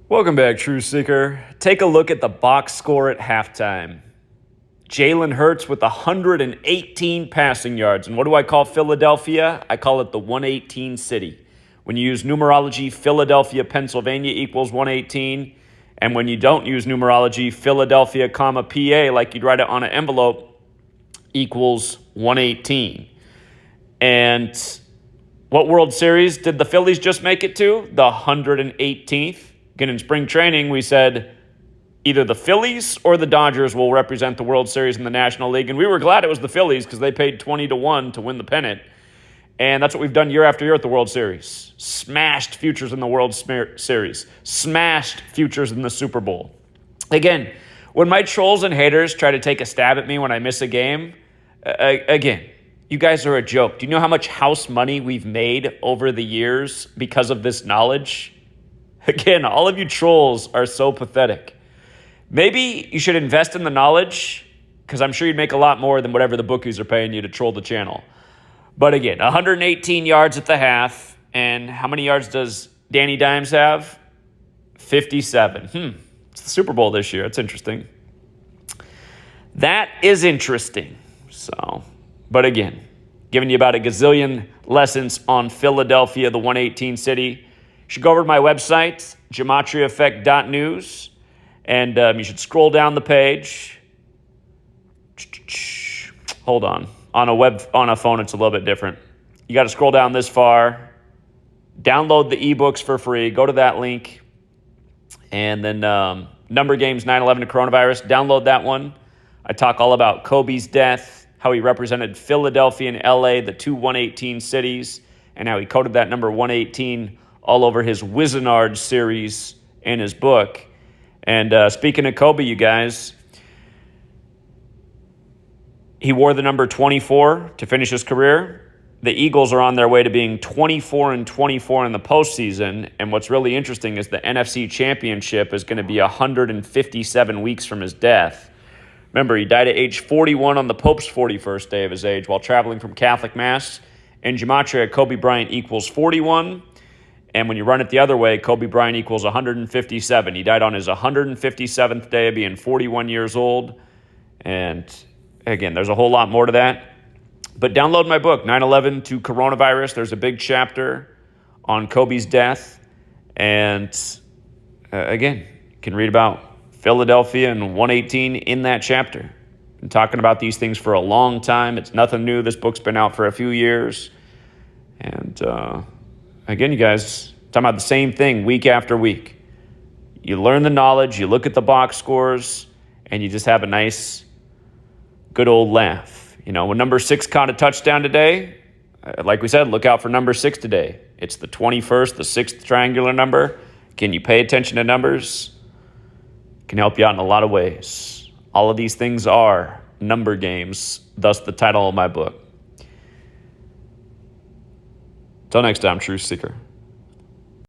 Welcome back, Truth Seeker. Take a look at the box score at halftime. Jalen Hurts with 118 passing yards. And what do I call Philadelphia? I call it the 118 city. When you use numerology, Philadelphia, Pennsylvania equals 118. And when you don't use numerology, Philadelphia, PA, like you'd write it on an envelope, equals 118. And what World Series did the Phillies just make it to? The 118th. Again, in spring training, we said either the Phillies or the Dodgers will represent the World Series in the National League. And we were glad it was the Phillies because they paid 20-1 to win the pennant. And that's what we've done year after year at the World Series. Smashed futures in the World Series. Smashed futures in the Super Bowl. Again, when my trolls and haters try to take a stab at me when I miss a game, again, you guys are a joke. Do you know how much house money we've made over the years because of this knowledge? Again, all of you trolls are so pathetic. Maybe you should invest in the knowledge because I'm sure you'd make a lot more than whatever the bookies are paying you to troll the channel. But again, 118 yards at the half. And how many yards does Danny Dimes have? 57. It's the Super Bowl this year. It's interesting. That is interesting. But again, giving you about a gazillion lessons on Philadelphia, the 118 city. You should go over to my website, GematriaEffectNews, and you should scroll down the page. Hold on. On a phone, it's a little bit different. You got to scroll down this far. Download the ebooks for free. Go to that link. And then Number Games 9/11 to Coronavirus. Download that one. I talk all about Kobe's death, how he represented Philadelphia and LA, the two 118 cities, and how he coded that number 118 all over his Wizenard series in his book. And speaking of Kobe, you guys, he wore the number 24 to finish his career. The Eagles are on their way to being 24-24 in the postseason. And what's really interesting is the NFC Championship is going to be 157 weeks from his death. Remember, he died at age 41 on the Pope's 41st day of his age while traveling from Catholic Mass. In Gematria, Kobe Bryant equals 41. And when you run it the other way, Kobe Bryant equals 157. He died on his 157th day of being 41 years old. And again, there's a whole lot more to that. But download my book, 9/11 to Coronavirus. There's a big chapter on Kobe's death. And again, you can read about Philadelphia and 118 in that chapter. Been talking about these things for a long time. It's nothing new. This book's been out for a few years. And again, you guys, talking about the same thing week after week. You learn the knowledge, you look at the box scores, and you just have a nice, good old laugh. You know, when number 6 caught a touchdown today, like we said, look out for number 6 today. It's the 21st, the 6th triangular number. Can you pay attention to numbers? It can help you out in a lot of ways. All of these things are number games, thus the title of my book. Till next time, Truth Seeker.